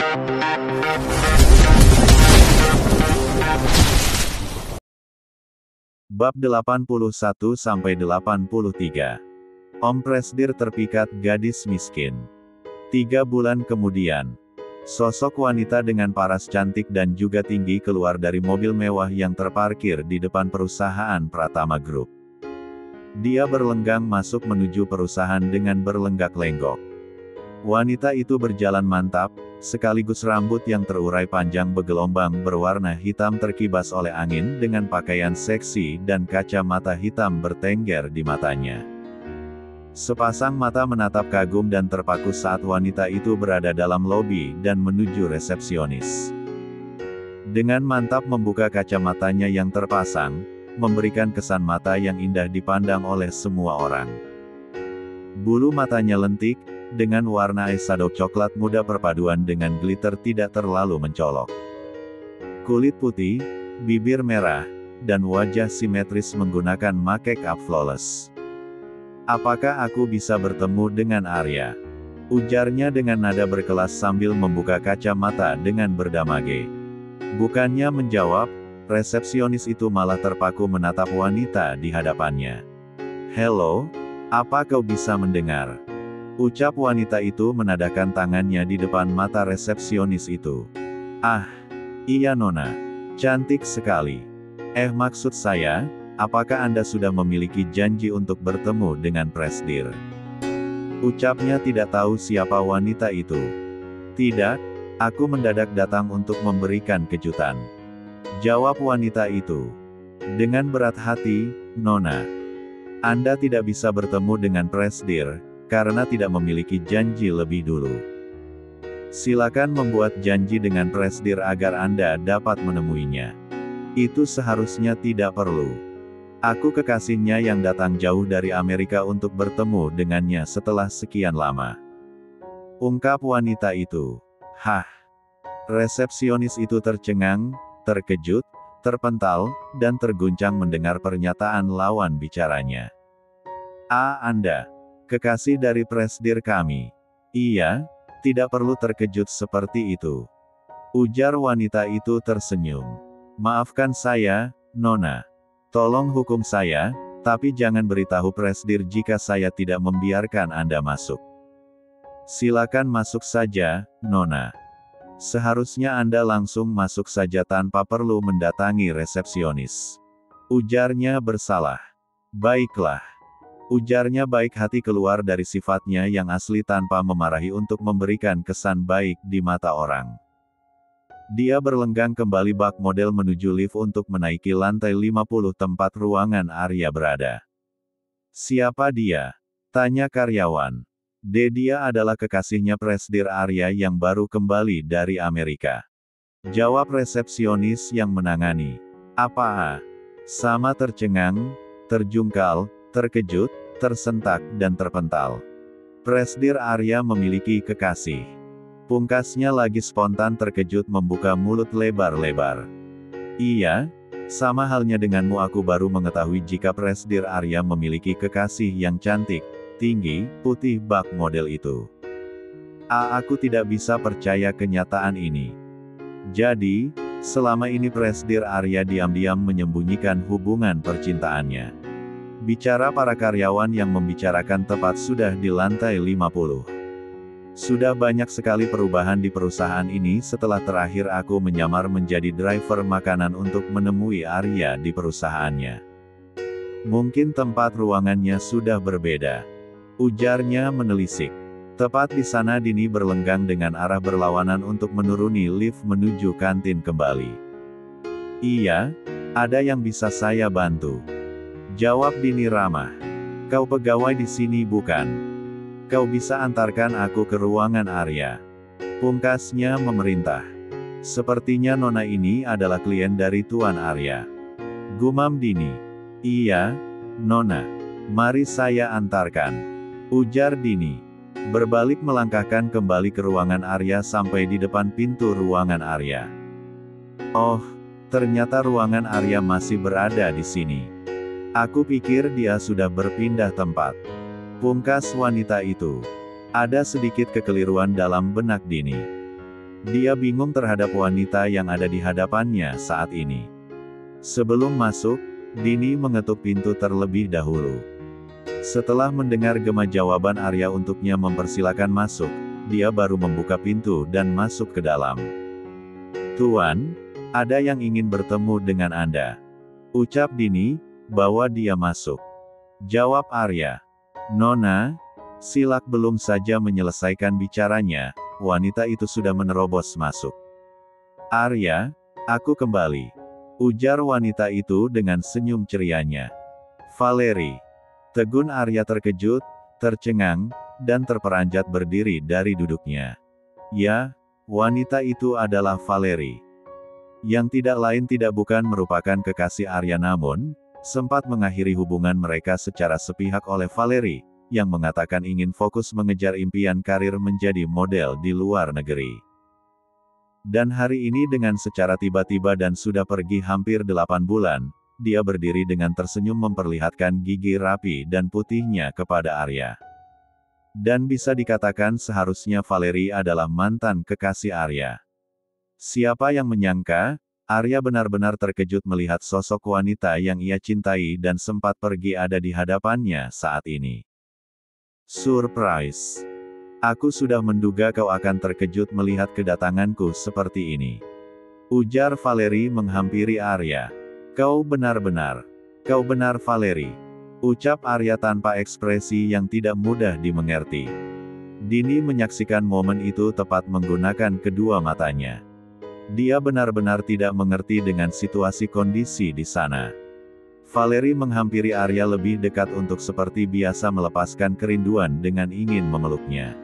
Bab 81-83. Om Presdir terpikat gadis miskin. 3 bulan kemudian, sosok wanita dengan paras cantik dan juga tinggi keluar dari mobil mewah yang terparkir di depan perusahaan Pratama Group. Dia berlenggang masuk menuju perusahaan dengan berlenggak-lenggok. Wanita itu berjalan mantap, sekaligus rambut yang terurai panjang bergelombang berwarna hitam terkibas oleh angin dengan pakaian seksi dan kacamata hitam bertengger di matanya. Sepasang mata menatap kagum dan terpaku saat wanita itu berada dalam lobi dan menuju resepsionis. Dengan mantap membuka kacamatanya yang terpasang, memberikan kesan mata yang indah dipandang oleh semua orang. Bulu matanya lentik, dengan warna eyeshadow coklat muda perpaduan dengan glitter tidak terlalu mencolok. Kulit putih, bibir merah, dan wajah simetris menggunakan make up flawless. "Apakah aku bisa bertemu dengan Arya?" ujarnya dengan nada berkelas sambil membuka kacamata dengan berdamage. Bukannya menjawab, resepsionis itu malah terpaku menatap wanita di hadapannya. "Hello, apa kau bisa mendengar?" ucap wanita itu menadahkan tangannya di depan mata resepsionis itu. "Ah, iya Nona. Cantik sekali. Maksud saya, apakah Anda sudah memiliki janji untuk bertemu dengan Presdir?" ucapnya tidak tahu siapa wanita itu. "Tidak, aku mendadak datang untuk memberikan kejutan," jawab wanita itu. Dengan berat hati, "Nona, Anda tidak bisa bertemu dengan Presdir, karena tidak memiliki janji lebih dulu. Silakan membuat janji dengan Presdir agar Anda dapat menemuinya. Itu seharusnya tidak perlu. Aku kekasihnya yang datang jauh dari Amerika untuk bertemu dengannya setelah sekian lama," ungkap wanita itu. "Hah?" Resepsionis itu tercengang, terkejut, terpental, dan terguncang mendengar pernyataan lawan bicaranya. Anda kekasih dari Presdir kami?" "Iya, tidak perlu terkejut seperti itu," ujar wanita itu tersenyum. "Maafkan saya, Nona. Tolong hukum saya, tapi jangan beritahu Presdir jika saya tidak membiarkan Anda masuk." "Silakan masuk saja, Nona. Seharusnya Anda langsung masuk saja tanpa perlu mendatangi resepsionis," ujarnya bersalah. "Baiklah," ujarnya baik hati keluar dari sifatnya yang asli tanpa memarahi untuk memberikan kesan baik di mata orang. Dia berlenggang kembali bak model menuju lift untuk menaiki lantai 50 tempat ruangan Arya berada. "Siapa dia?" tanya karyawan. "Dia adalah kekasihnya Presdir Arya yang baru kembali dari Amerika," jawab resepsionis yang menangani. "Apa?" Sama tercengang, terjungkal, terkejut, tersentak, dan terpental. Presdir Arya memiliki kekasih. Pungkasnya lagi spontan terkejut membuka mulut lebar-lebar. "Iya, sama halnya denganmu aku baru mengetahui jika Presdir Arya memiliki kekasih yang cantik, tinggi, putih bak model itu. Aku tidak bisa percaya kenyataan ini. Jadi, selama ini Presdir Arya diam-diam menyembunyikan hubungan percintaannya." Bicara para karyawan yang membicarakan tepat sudah di lantai 50. "Sudah banyak sekali perubahan di perusahaan ini setelah terakhir aku menyamar menjadi driver makanan untuk menemui Arya di perusahaannya. Mungkin tempat ruangannya sudah berbeda," ujarnya menelisik. Tepat di sana Dini berlenggang dengan arah berlawanan untuk menuruni lift menuju kantin kembali. "Iya, ada yang bisa saya bantu?" jawab Dini ramah. "Kau pegawai di sini bukan? Kau bisa antarkan aku ke ruangan Arya?" pungkasnya memerintah. "Sepertinya Nona ini adalah klien dari Tuan Arya," gumam Dini. "Iya, Nona. Mari saya antarkan," ujar Dini. Berbalik melangkahkan kembali ke ruangan Arya sampai di depan pintu ruangan Arya. "Oh, ternyata ruangan Arya masih berada di sini. Aku pikir dia sudah berpindah tempat," pungkas wanita itu. Ada sedikit kekeliruan dalam benak Dini. Dia bingung terhadap wanita yang ada di hadapannya saat ini. Sebelum masuk, Dini mengetuk pintu terlebih dahulu. Setelah mendengar gema jawaban Arya untuknya mempersilakan masuk, dia baru membuka pintu dan masuk ke dalam. "Tuan, ada yang ingin bertemu dengan Anda," ucap Dini, "bawa dia masuk," jawab Arya. "Nona, Silak." Belum saja menyelesaikan bicaranya, wanita itu sudah menerobos masuk. "Arya, aku kembali," ujar wanita itu dengan senyum cerianya. "Valeri." Tegun Arya terkejut, tercengang, dan terperanjat berdiri dari duduknya. Ya, wanita itu adalah Valeri. Yang tidak lain tidak bukan merupakan kekasih Arya, namun sempat mengakhiri hubungan mereka secara sepihak oleh Valeri, yang mengatakan ingin fokus mengejar impian karir menjadi model di luar negeri. Dan hari ini dengan secara tiba-tiba dan sudah pergi hampir 8 bulan, dia berdiri dengan tersenyum memperlihatkan gigi rapi dan putihnya kepada Arya. Dan bisa dikatakan seharusnya Valeri adalah mantan kekasih Arya. Siapa yang menyangka, Arya benar-benar terkejut melihat sosok wanita yang ia cintai dan sempat pergi ada di hadapannya saat ini. "Surprise. Aku sudah menduga kau akan terkejut melihat kedatanganku seperti ini," ujar Valeri menghampiri Arya. Kau benar, Valeri," ucap Arya tanpa ekspresi yang tidak mudah dimengerti. Dini menyaksikan momen itu tepat menggunakan kedua matanya. Dia benar-benar tidak mengerti dengan situasi kondisi di sana. Valeri menghampiri Arya lebih dekat untuk seperti biasa melepaskan kerinduan dengan ingin memeluknya.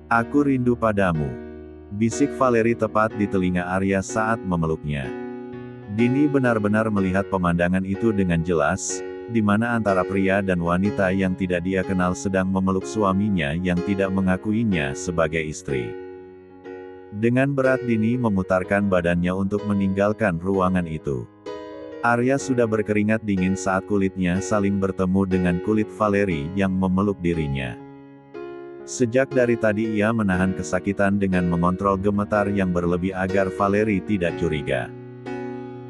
"Aku rindu padamu," bisik Valeri tepat di telinga Arya saat memeluknya. Dini benar-benar melihat pemandangan itu dengan jelas, di mana antara pria dan wanita yang tidak dia kenal sedang memeluk suaminya yang tidak mengakuinya sebagai istri. Dengan berat Dini memutarkan badannya untuk meninggalkan ruangan itu. Arya sudah berkeringat dingin saat kulitnya saling bertemu dengan kulit Valeri yang memeluk dirinya. Sejak dari tadi ia menahan kesakitan dengan mengontrol gemetar yang berlebih agar Valeri tidak curiga.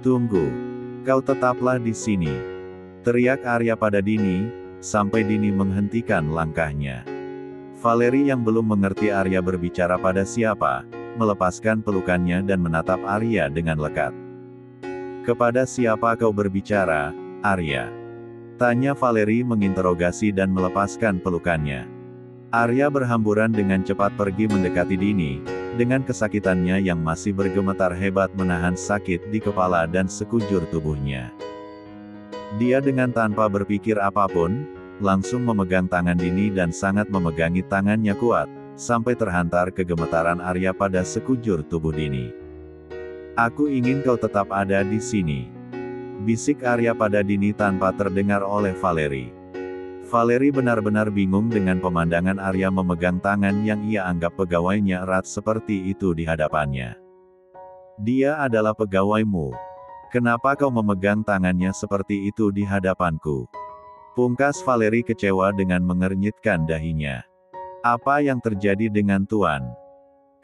"Tunggu. Kau tetaplah di sini," teriak Arya pada Dini, sampai Dini menghentikan langkahnya. Valeri yang belum mengerti Arya berbicara pada siapa, melepaskan pelukannya dan menatap Arya dengan lekat. "Kepada siapa kau berbicara, Arya?" tanya Valeri menginterogasi dan melepaskan pelukannya. Arya berhamburan dengan cepat pergi mendekati Dini, dengan kesakitannya yang masih bergemetar hebat menahan sakit di kepala dan sekujur tubuhnya. Dia dengan tanpa berpikir apapun, langsung memegang tangan Dini dan sangat memegangi tangannya kuat, sampai terhantar kegemetaran Arya pada sekujur tubuh Dini. "Aku ingin kau tetap ada di sini," bisik Arya pada Dini tanpa terdengar oleh Valeri. Valeri benar-benar bingung dengan pemandangan Arya memegang tangan yang ia anggap pegawainya erat seperti itu di hadapannya. "Dia adalah pegawaimu. Kenapa kau memegang tangannya seperti itu di hadapanku?" pungkas Valeri kecewa dengan mengernyitkan dahinya. "Apa yang terjadi dengan Tuan?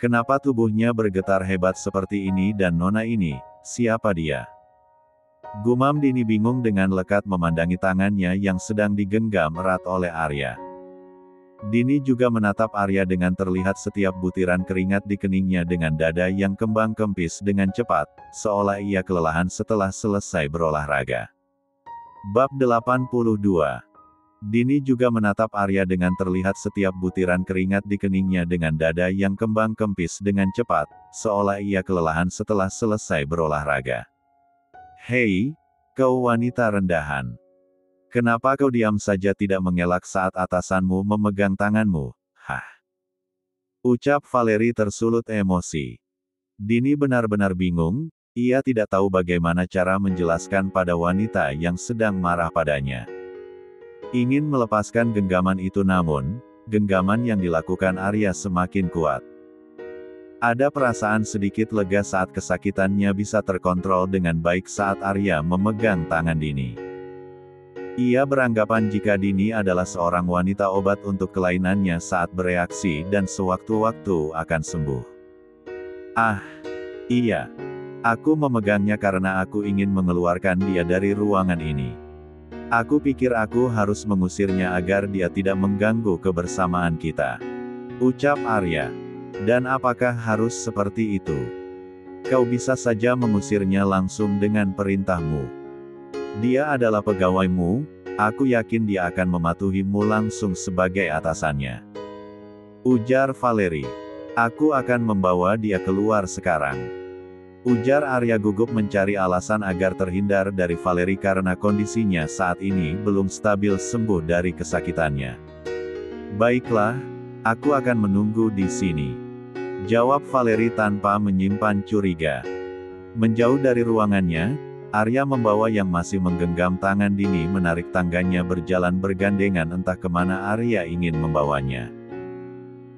Kenapa tubuhnya bergetar hebat seperti ini dan Nona ini, siapa dia?" Gumam Dini bingung dengan lekat memandangi tangannya yang sedang digenggam erat oleh Arya. Dini juga menatap Arya dengan terlihat setiap butiran keringat di keningnya dengan dada yang kembang kempis dengan cepat, seolah ia kelelahan setelah selesai berolahraga. Bab 82. Dini juga menatap Arya dengan terlihat setiap butiran keringat di keningnya dengan dada yang kembang kempis dengan cepat, seolah ia kelelahan setelah selesai berolahraga. "Hei, kau wanita rendahan. Kenapa kau diam saja tidak mengelak saat atasanmu memegang tanganmu?" "Hah?" ucap Valeri tersulut emosi. Dini benar-benar bingung, ia tidak tahu bagaimana cara menjelaskan pada wanita yang sedang marah padanya. Ingin melepaskan genggaman itu namun, genggaman yang dilakukan Arya semakin kuat. Ada perasaan sedikit lega saat kesakitannya bisa terkontrol dengan baik saat Arya memegang tangan Dini. Ia beranggapan jika Dini adalah seorang wanita obat untuk kelainannya saat bereaksi dan sewaktu-waktu akan sembuh. Ah, iya. Aku memegangnya karena aku ingin mengeluarkan dia dari ruangan ini. Aku pikir aku harus mengusirnya agar dia tidak mengganggu kebersamaan kita. Ucap Arya. Dan apakah harus seperti itu? Kau bisa saja mengusirnya langsung dengan perintahmu. Dia adalah pegawaimu, aku yakin dia akan mematuhimu langsung sebagai atasannya. Ujar Valeri. Aku akan membawa dia keluar sekarang. Ujar Arya gugup mencari alasan agar terhindar dari Valeri karena kondisinya saat ini belum stabil sembuh dari kesakitannya. Baiklah, aku akan menunggu di sini. Jawab Valeri tanpa menyimpan curiga. Menjauh dari ruangannya, Arya membawa yang masih menggenggam tangan Dini menarik tangganya berjalan bergandengan entah kemana Arya ingin membawanya.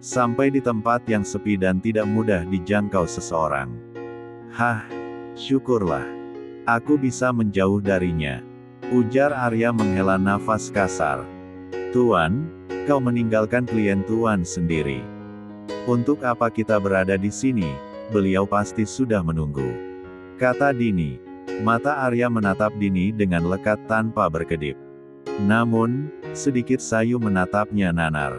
Sampai di tempat yang sepi dan tidak mudah dijangkau seseorang. Hah, syukurlah. Aku bisa menjauh darinya. Ujar Arya menghela nafas kasar. Tuan, kau meninggalkan klien Tuan sendiri. Untuk apa kita berada di sini? Beliau pasti sudah menunggu. Kata Dini. Mata Arya menatap Dini dengan lekat tanpa berkedip. Namun, sedikit sayu menatapnya nanar.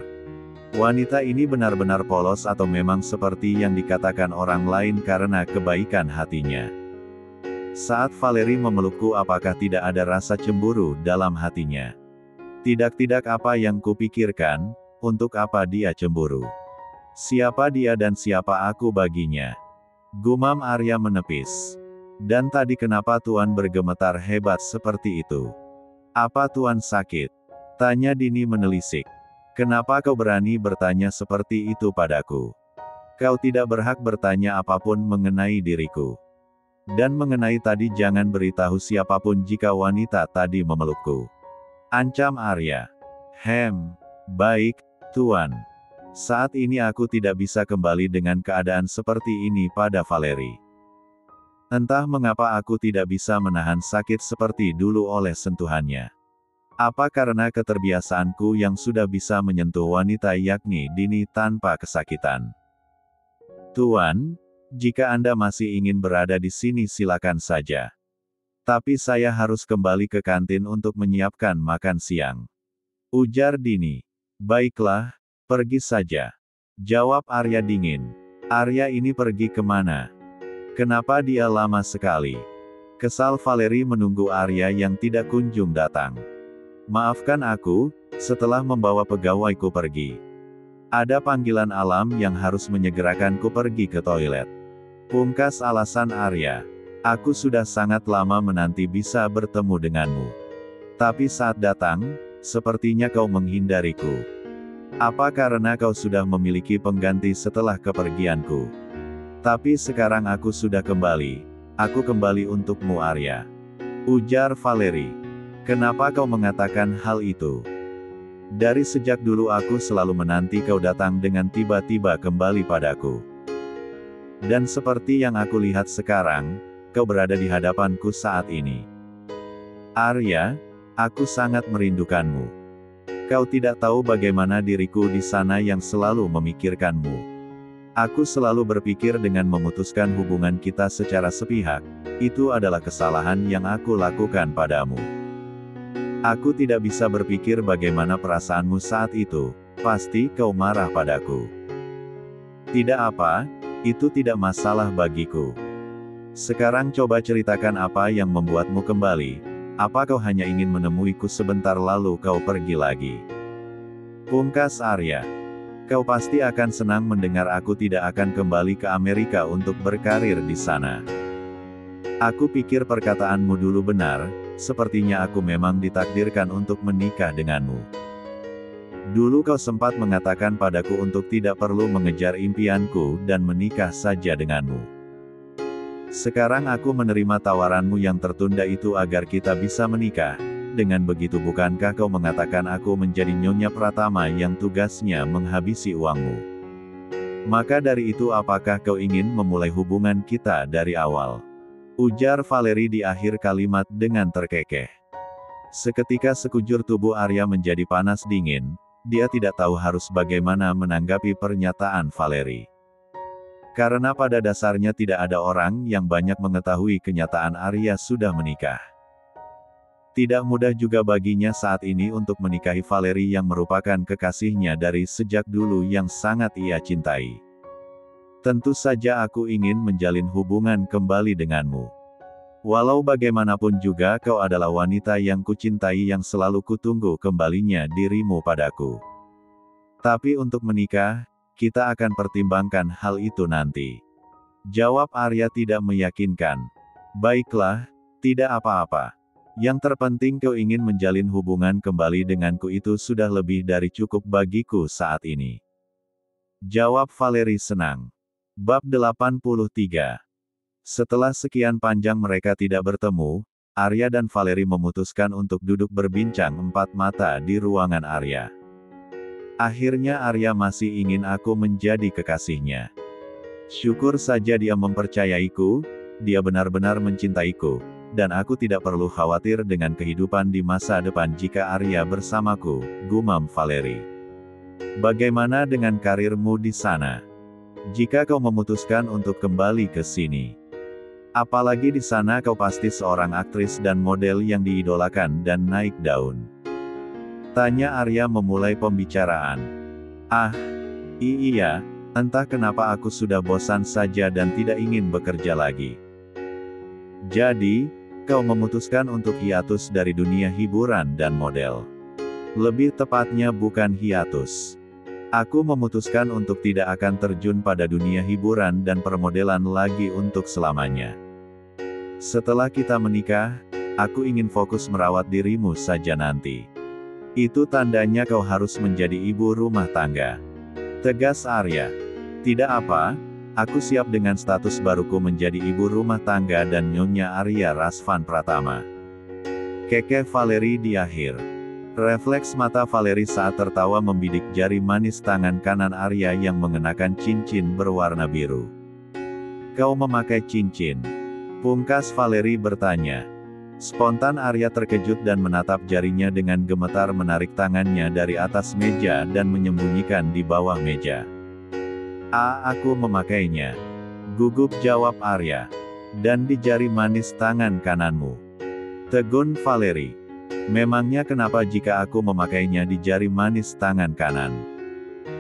Wanita ini benar-benar polos atau memang seperti yang dikatakan orang lain karena kebaikan hatinya. Saat Valeri memelukku apakah tidak ada rasa cemburu dalam hatinya? Tidak apa yang kupikirkan, untuk apa dia cemburu? Siapa dia dan siapa aku baginya? Gumam Arya menepis. Dan tadi kenapa Tuan bergemetar hebat seperti itu? Apa Tuan sakit? Tanya Dini menelisik. Kenapa kau berani bertanya seperti itu padaku? Kau tidak berhak bertanya apapun mengenai diriku. Dan mengenai tadi jangan beritahu siapapun jika wanita tadi memelukku. Ancam Arya. Baik, Tuan. Saat ini aku tidak bisa kembali dengan keadaan seperti ini pada Valeri. Entah mengapa aku tidak bisa menahan sakit seperti dulu oleh sentuhannya. Apa karena keterbiasaanku yang sudah bisa menyentuh wanita yakni Dini tanpa kesakitan? Tuan, jika Anda masih ingin berada di sini silakan saja. Tapi saya harus kembali ke kantin untuk menyiapkan makan siang. Ujar Dini. Baiklah, pergi saja. Jawab Arya dingin. Arya ini pergi kemana? Kenapa dia lama sekali? Kesal Valeri menunggu Arya yang tidak kunjung datang. Maafkan aku, setelah membawa pegawaiku pergi. Ada panggilan alam yang harus menyegerakanku pergi ke toilet. Pungkas alasan Arya. Aku sudah sangat lama menanti bisa bertemu denganmu. Tapi saat datang, sepertinya kau menghindariku. Apa karena kau sudah memiliki pengganti setelah kepergianku? Tapi sekarang aku sudah kembali. Aku kembali untukmu Arya. Ujar Valeri. Kenapa kau mengatakan hal itu? Dari sejak dulu aku selalu menanti kau datang dengan tiba-tiba kembali padaku. Dan seperti yang aku lihat sekarang, kau berada di hadapanku saat ini. Arya, aku sangat merindukanmu. Kau tidak tahu bagaimana diriku di sana yang selalu memikirkanmu. Aku selalu berpikir dengan memutuskan hubungan kita secara sepihak, itu adalah kesalahan yang aku lakukan padamu. Aku tidak bisa berpikir bagaimana perasaanmu saat itu, pasti kau marah padaku. Tidak apa, itu tidak masalah bagiku. Sekarang coba ceritakan apa yang membuatmu kembali, apa kau hanya ingin menemuiku sebentar lalu kau pergi lagi? Pungkas Arya. Kau pasti akan senang mendengar aku tidak akan kembali ke Amerika untuk berkarir di sana. Aku pikir perkataanmu dulu benar. Sepertinya aku memang ditakdirkan untuk menikah denganmu. Dulu kau sempat mengatakan padaku untuk tidak perlu mengejar impianku dan menikah saja denganmu. Sekarang aku menerima tawaranmu yang tertunda itu agar kita bisa menikah. Dengan begitu bukankah kau mengatakan aku menjadi Nyonya Pratama yang tugasnya menghabisi uangmu? Maka dari itu apakah kau ingin memulai hubungan kita dari awal? Ujar Valeri di akhir kalimat dengan terkekeh. Seketika sekujur tubuh Arya menjadi panas dingin, dia tidak tahu harus bagaimana menanggapi pernyataan Valeri. Karena pada dasarnya tidak ada orang yang banyak mengetahui kenyataan Arya sudah menikah. Tidak mudah juga baginya saat ini untuk menikahi Valerie yang merupakan kekasihnya dari sejak dulu yang sangat ia cintai. Tentu saja aku ingin menjalin hubungan kembali denganmu. Walau bagaimanapun juga kau adalah wanita yang kucintai yang selalu kutunggu kembalinya dirimu padaku. Tapi untuk menikah, kita akan pertimbangkan hal itu nanti. Jawab Arya tidak meyakinkan. Baiklah, tidak apa-apa. Yang terpenting kau ingin menjalin hubungan kembali denganku itu sudah lebih dari cukup bagiku saat ini. Jawab Valerie senang. Bab 83. Setelah sekian panjang mereka tidak bertemu, Arya dan Valerie memutuskan untuk duduk berbincang empat mata di ruangan Arya. Akhirnya Arya masih ingin aku menjadi kekasihnya. Syukur saja dia mempercayaiku, dia benar-benar mencintaiku, dan aku tidak perlu khawatir dengan kehidupan di masa depan jika Arya bersamaku, gumam Valerie. Bagaimana dengan karirmu di sana? Jika kau memutuskan untuk kembali ke sini. Apalagi di sana kau pasti seorang aktris dan model yang diidolakan dan naik daun. Tanya Arya memulai pembicaraan. Iya, entah kenapa aku sudah bosan saja dan tidak ingin bekerja lagi. Jadi, kau memutuskan untuk hiatus dari dunia hiburan dan model. Lebih tepatnya bukan hiatus. Aku memutuskan untuk tidak akan terjun pada dunia hiburan dan permodelan lagi untuk selamanya. Setelah kita menikah, aku ingin fokus merawat dirimu saja nanti. Itu tandanya kau harus menjadi ibu rumah tangga. Tegas Arya. Tidak apa, aku siap dengan status baruku menjadi ibu rumah tangga dan Nyonya Arya Rasvan Pratama. Keke Valerie di akhir. Refleks mata Valerie saat tertawa membidik jari manis tangan kanan Arya yang mengenakan cincin berwarna biru. Kau memakai cincin? Pungkas Valerie bertanya. Spontan Arya terkejut dan menatap jarinya dengan gemetar menarik tangannya dari atas meja dan menyembunyikan di bawah meja. Aku memakainya. Gugup jawab Arya. Dan di jari manis tangan kananmu. Tegun Valerie. Memangnya kenapa jika aku memakainya di jari manis tangan kanan?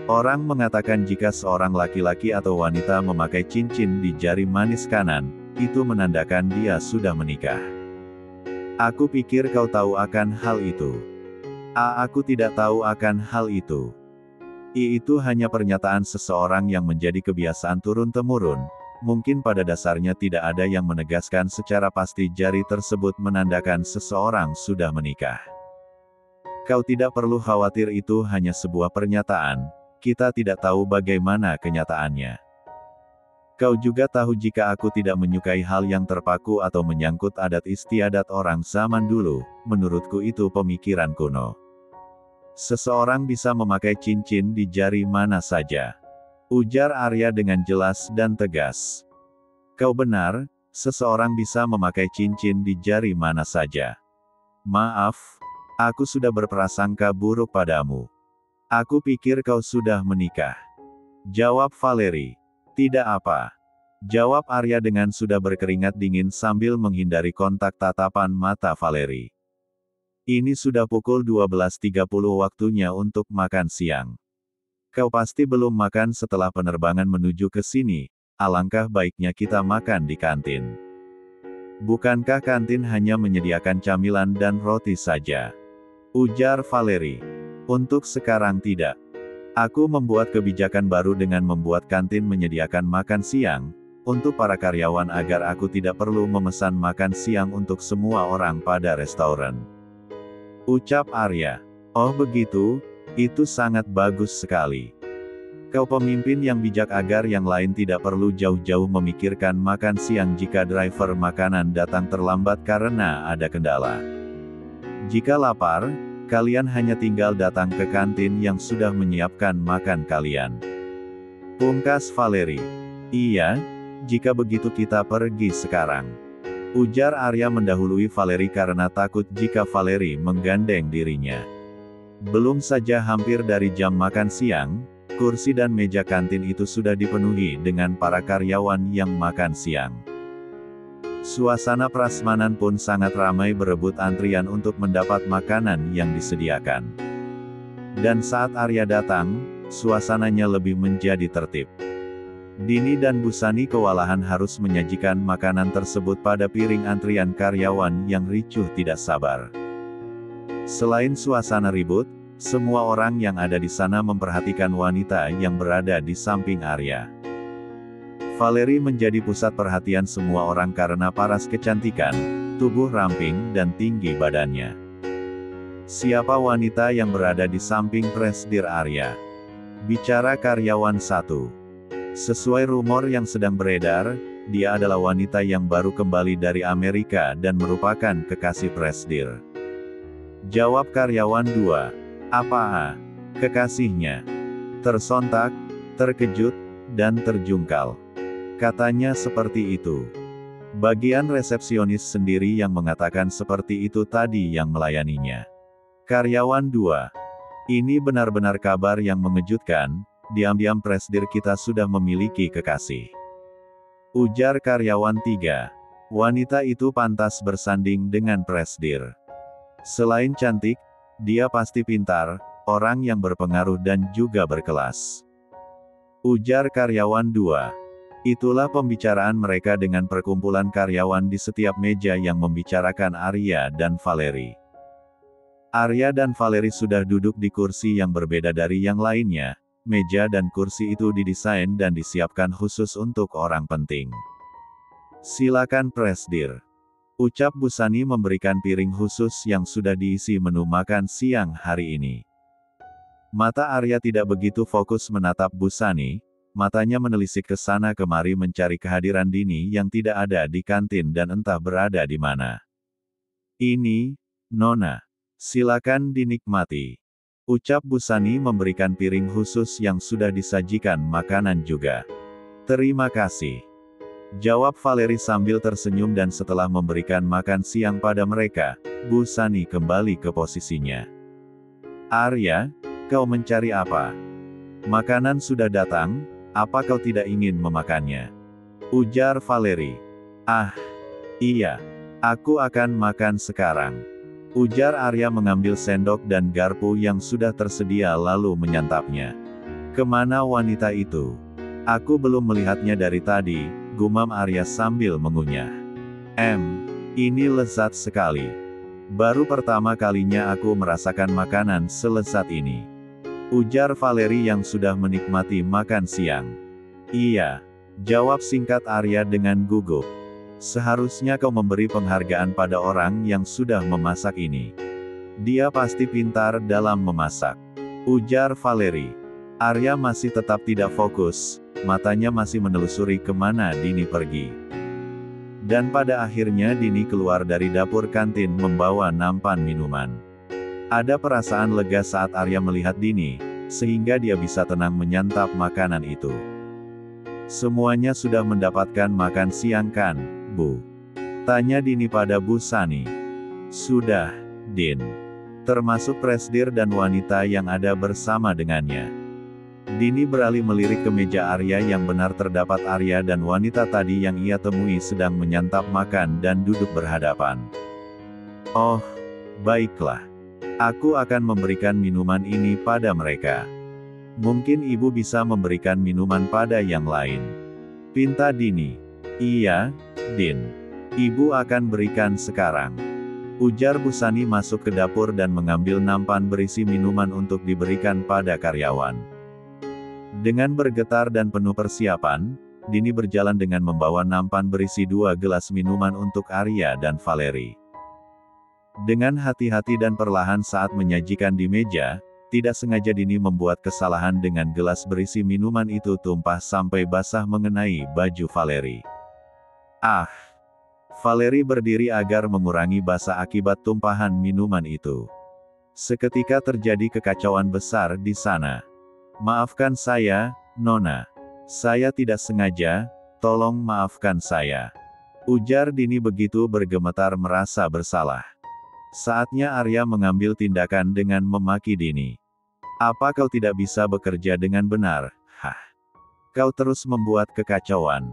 Orang mengatakan jika seorang laki-laki atau wanita memakai cincin di jari manis kanan, itu menandakan dia sudah menikah. Aku pikir kau tahu akan hal itu. Aku tidak tahu akan hal itu. Itu hanya pernyataan seseorang yang menjadi kebiasaan turun-temurun. Mungkin pada dasarnya tidak ada yang menegaskan secara pasti jari tersebut menandakan seseorang sudah menikah. Kau tidak perlu khawatir, itu hanya sebuah pernyataan, kita tidak tahu bagaimana kenyataannya. Kau juga tahu jika aku tidak menyukai hal yang terpaku atau menyangkut adat istiadat orang zaman dulu, menurutku itu pemikiran kuno. Seseorang bisa memakai cincin di jari mana saja. Ujar Arya dengan jelas dan tegas. Kau benar, seseorang bisa memakai cincin di jari mana saja. Maaf, aku sudah berprasangka buruk padamu. Aku pikir kau sudah menikah. Jawab Valerie. Tidak apa. Jawab Arya dengan sudah berkeringat dingin sambil menghindari kontak tatapan mata Valerie. Ini sudah pukul 12.30 waktunya untuk makan siang. Kau pasti belum makan setelah penerbangan menuju ke sini, alangkah baiknya kita makan di kantin. Bukankah kantin hanya menyediakan camilan dan roti saja? Ujar Valerie. Untuk sekarang tidak. Aku membuat kebijakan baru dengan membuat kantin menyediakan makan siang, untuk para karyawan agar aku tidak perlu memesan makan siang untuk semua orang pada restoran. Ucap Arya. Oh begitu, itu sangat bagus sekali. Kau pemimpin yang bijak agar yang lain tidak perlu jauh-jauh memikirkan makan siang jika driver makanan datang terlambat karena ada kendala. Jika lapar, kalian hanya tinggal datang ke kantin yang sudah menyiapkan makan kalian. Pungkas Valerie. Iya, jika begitu kita pergi sekarang. Ujar Arya mendahului Valerie karena takut jika Valerie menggandeng dirinya. Belum saja hampir dari jam makan siang, kursi dan meja kantin itu sudah dipenuhi dengan para karyawan yang makan siang. Suasana prasmanan pun sangat ramai berebut antrian untuk mendapat makanan yang disediakan. Dan saat Arya datang, suasananya lebih menjadi tertib. Dini dan Busani kewalahan harus menyajikan makanan tersebut pada piring antrian karyawan yang ricuh tidak sabar. Selain suasana ribut, semua orang yang ada di sana memperhatikan wanita yang berada di samping Arya. Valerie menjadi pusat perhatian semua orang karena paras kecantikan, tubuh ramping dan tinggi badannya. Siapa wanita yang berada di samping Presdir Arya? Bicara karyawan satu. Sesuai rumor yang sedang beredar, dia adalah wanita yang baru kembali dari Amerika dan merupakan kekasih Presdir. Jawab karyawan 2. Apa? Kekasihnya? Tersontak, terkejut, dan terjungkal. Katanya seperti itu. Bagian resepsionis sendiri yang mengatakan seperti itu tadi yang melayaninya. Karyawan 2. Ini benar-benar kabar yang mengejutkan, diam-diam Presdir kita sudah memiliki kekasih. Ujar karyawan 3. Wanita itu pantas bersanding dengan Presdir. Selain cantik, dia pasti pintar, orang yang berpengaruh dan juga berkelas. Ujar karyawan 2. Itulah pembicaraan mereka dengan perkumpulan karyawan di setiap meja yang membicarakan Arya dan Valerie. Arya dan Valerie sudah duduk di kursi yang berbeda dari yang lainnya. Meja dan kursi itu didesain dan disiapkan khusus untuk orang penting. Silakan Presdir. Ucap Busani memberikan piring khusus yang sudah diisi menu makan siang hari ini. Mata Arya tidak begitu fokus menatap Busani, matanya menelisik ke sana kemari mencari kehadiran Dini yang tidak ada di kantin dan entah berada di mana. Ini, Nona. Silakan dinikmati. Ucap Busani memberikan piring khusus yang sudah disajikan makanan juga. Terima kasih. Jawab Valerie sambil tersenyum dan setelah memberikan makan siang pada mereka, Busani kembali ke posisinya. Arya, kau mencari apa? Makanan sudah datang, apa kau tidak ingin memakannya? Ujar Valerie. Ah, iya. Aku akan makan sekarang. Ujar Arya mengambil sendok dan garpu yang sudah tersedia lalu menyantapnya. Kemana wanita itu? Aku belum melihatnya dari tadi, gumam Arya sambil mengunyah. Ini lezat sekali. Baru pertama kalinya aku merasakan makanan selezat ini. Ujar Valerie yang sudah menikmati makan siang. Iya. Jawab singkat Arya dengan gugup. Seharusnya kau memberi penghargaan pada orang yang sudah memasak ini. Dia pasti pintar dalam memasak. Ujar Valerie. Arya masih tetap tidak fokus, matanya masih menelusuri kemana Dini pergi. Dan pada akhirnya Dini keluar dari dapur kantin membawa nampan minuman. Ada perasaan lega saat Arya melihat Dini, sehingga dia bisa tenang menyantap makanan itu. Semuanya sudah mendapatkan makan siang kan, Bu? Tanya Dini pada Busani. Sudah, Din. Termasuk Presdir dan wanita yang ada bersama dengannya. Dini beralih melirik ke meja Arya yang benar terdapat Arya dan wanita tadi yang ia temui sedang menyantap makan dan duduk berhadapan. Oh, baiklah. Aku akan memberikan minuman ini pada mereka. Mungkin ibu bisa memberikan minuman pada yang lain. Pinta Dini. Iya, Din. Ibu akan berikan sekarang. Ujar Busani masuk ke dapur dan mengambil nampan berisi minuman untuk diberikan pada karyawan. Dengan bergetar dan penuh persiapan, Dini berjalan dengan membawa nampan berisi 2 gelas minuman untuk Arya dan Valerie. Dengan hati-hati dan perlahan saat menyajikan di meja, tidak sengaja Dini membuat kesalahan dengan gelas berisi minuman itu tumpah sampai basah mengenai baju Valerie. Ah! Valerie berdiri agar mengurangi basah akibat tumpahan minuman itu. Seketika terjadi kekacauan besar di sana. Maafkan saya, Nona. Saya tidak sengaja, tolong maafkan saya. Ujar Dini begitu bergemetar merasa bersalah. Saatnya Arya mengambil tindakan dengan memaki Dini. Apa kau tidak bisa bekerja dengan benar? Hah? Kau terus membuat kekacauan.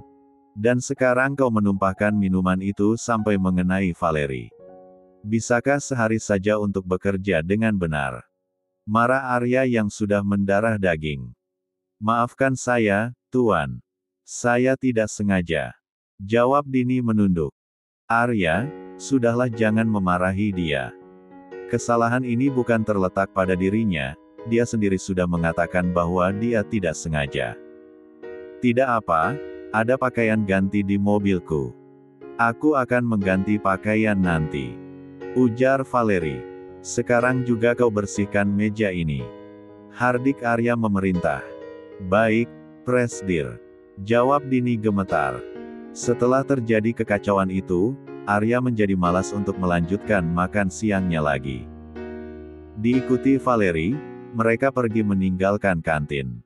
Dan sekarang kau menumpahkan minuman itu sampai mengenai Valeri. Bisakah sehari saja untuk bekerja dengan benar? Marah Arya yang sudah mendarah daging. Maafkan saya, Tuan. Saya tidak sengaja. Jawab Dini menunduk. Arya, sudahlah jangan memarahi dia. Kesalahan ini bukan terletak pada dirinya, dia sendiri sudah mengatakan bahwa dia tidak sengaja. Tidak apa, ada pakaian ganti di mobilku. Aku akan mengganti pakaian nanti. Ujar Valeri. Sekarang juga kau bersihkan meja ini. Hardik Arya memerintah. Baik, Presdir. Jawab Dini gemetar. Setelah terjadi kekacauan itu, Arya menjadi malas untuk melanjutkan makan siangnya lagi. Diikuti Valeri, mereka pergi meninggalkan kantin.